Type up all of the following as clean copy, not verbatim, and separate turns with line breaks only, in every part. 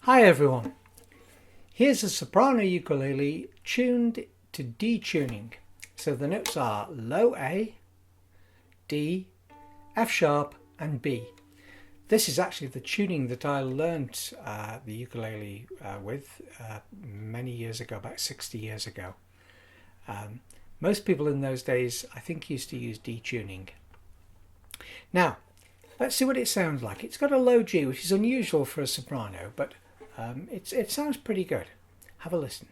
Hi everyone, here's a soprano ukulele tuned to D tuning. So the notes are low A, D, F sharp and B. This is actually the tuning that I learnt the ukulele with many years ago, about 60 years ago. Most people in those days I think used to use D tuning. Now let's see what it sounds like. It's got a low G, which is unusual for a soprano, but it sounds pretty good. Have a listen.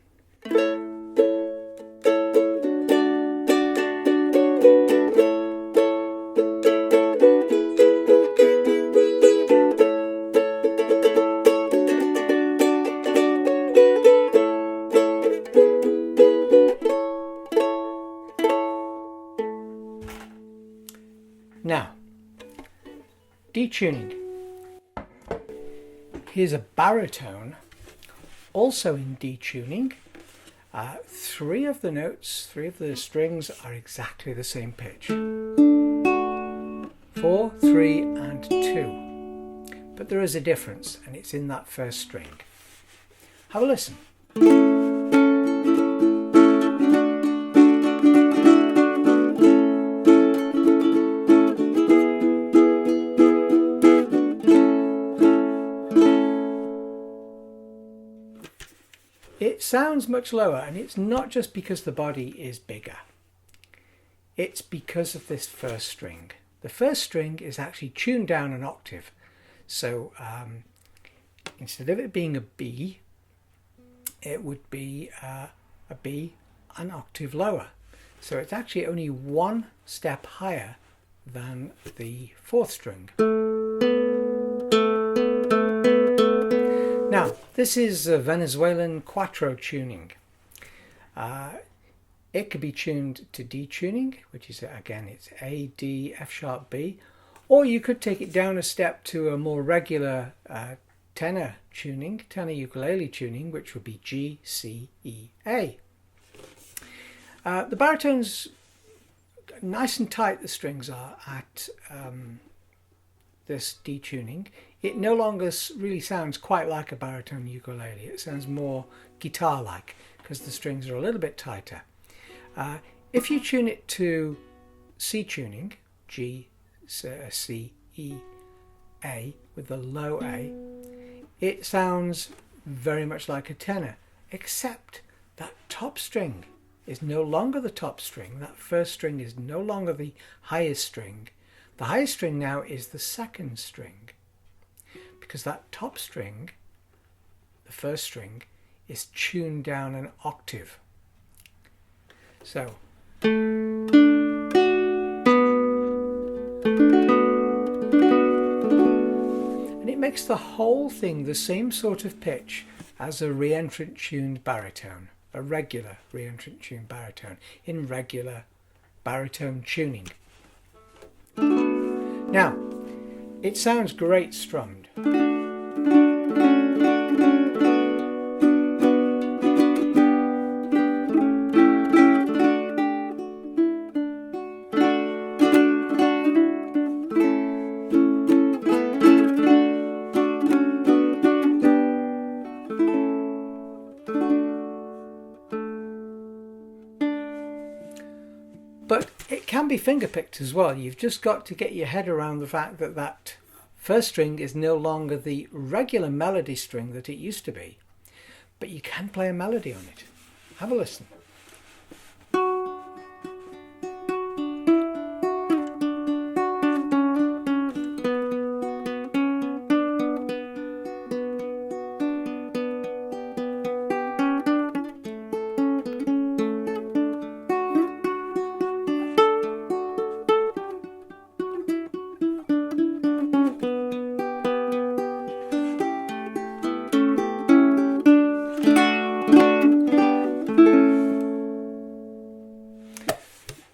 Now, D tuning. Here's a baritone, also in D tuning. Three of the strings are exactly the same pitch. 4, 3 and 2. But there is a difference, and it's in that first string. Have a listen. It sounds much lower, and it's not just because the body is bigger. It's because of this first string. The first string is actually tuned down an octave. So instead of it being a B, it would be a B an octave lower. So it's actually only one step higher than the fourth string. Now, this is a Venezuelan Cuatro tuning. It could be tuned to D tuning, which is, again, it's A, D, F sharp, B, or you could take it down a step to a more regular tenor tuning, tenor ukulele tuning, which would be G, C, E, A. The baritone's nice and tight, the strings are at this D tuning. It no longer really sounds quite like a baritone ukulele. It sounds more guitar-like because the strings are a little bit tighter. If you tune it to C tuning, G, C, E, A, with the low A, it sounds very much like a tenor, except that top string is no longer the top string. That first string is no longer the highest string. The highest string now is the second string, because that top string, the first string, is tuned down an octave. So, and it makes the whole thing the same sort of pitch as a reentrant tuned baritone, a regular reentrant tuned baritone, in regular baritone tuning. Now, it sounds great strummed. But it can be fingerpicked as well. You've just got to get your head around the fact that that first string is no longer the regular melody string that it used to be. But you can play a melody on it. Have a listen.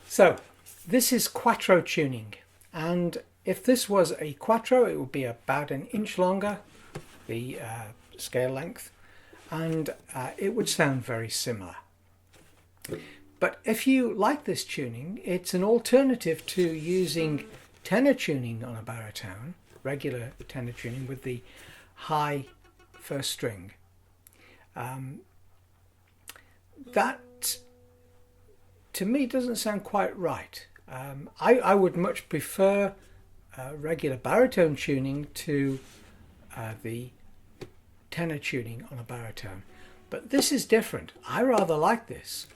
So this is Cuatro tuning, and if this was a Cuatro, it would be about an inch longer, the scale length, and it would sound very similar. But if you like this tuning, it's an alternative to using tenor tuning on a baritone, regular tenor tuning with the high first string. That to me doesn't sound quite right. I would much prefer regular baritone tuning to the tenor tuning on a baritone, but this is different. I rather like this.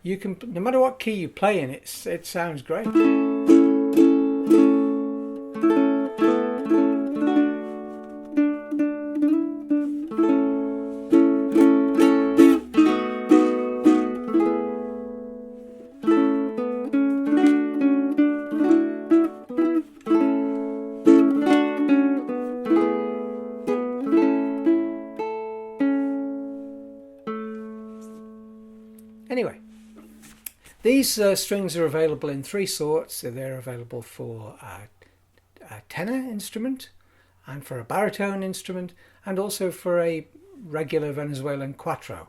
You can, no matter what key you play in, it sounds great. Anyway, these strings are available in three sorts. They're available for a tenor instrument, and for a baritone instrument, and also for a regular Venezuelan cuatro.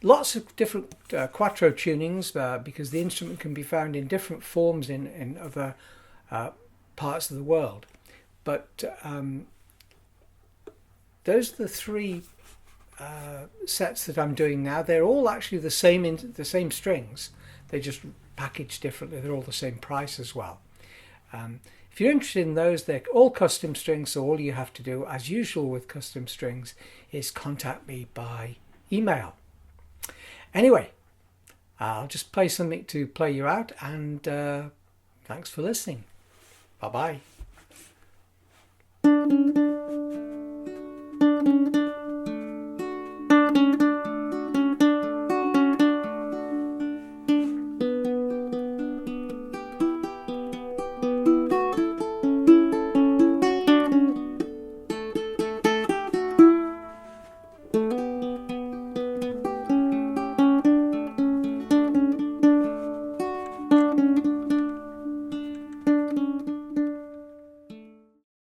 Lots of different cuatro tunings because the instrument can be found in different forms in other parts of the world. But those are the three sets that I'm doing now. They're all actually the same strings. They just packaged differently. They're all the same price as well. If you're interested in those, they're all custom strings, so all you have to do, as usual with custom strings, is contact me by email. Anyway, I'll just play something to play you out, and thanks for listening. Bye-bye.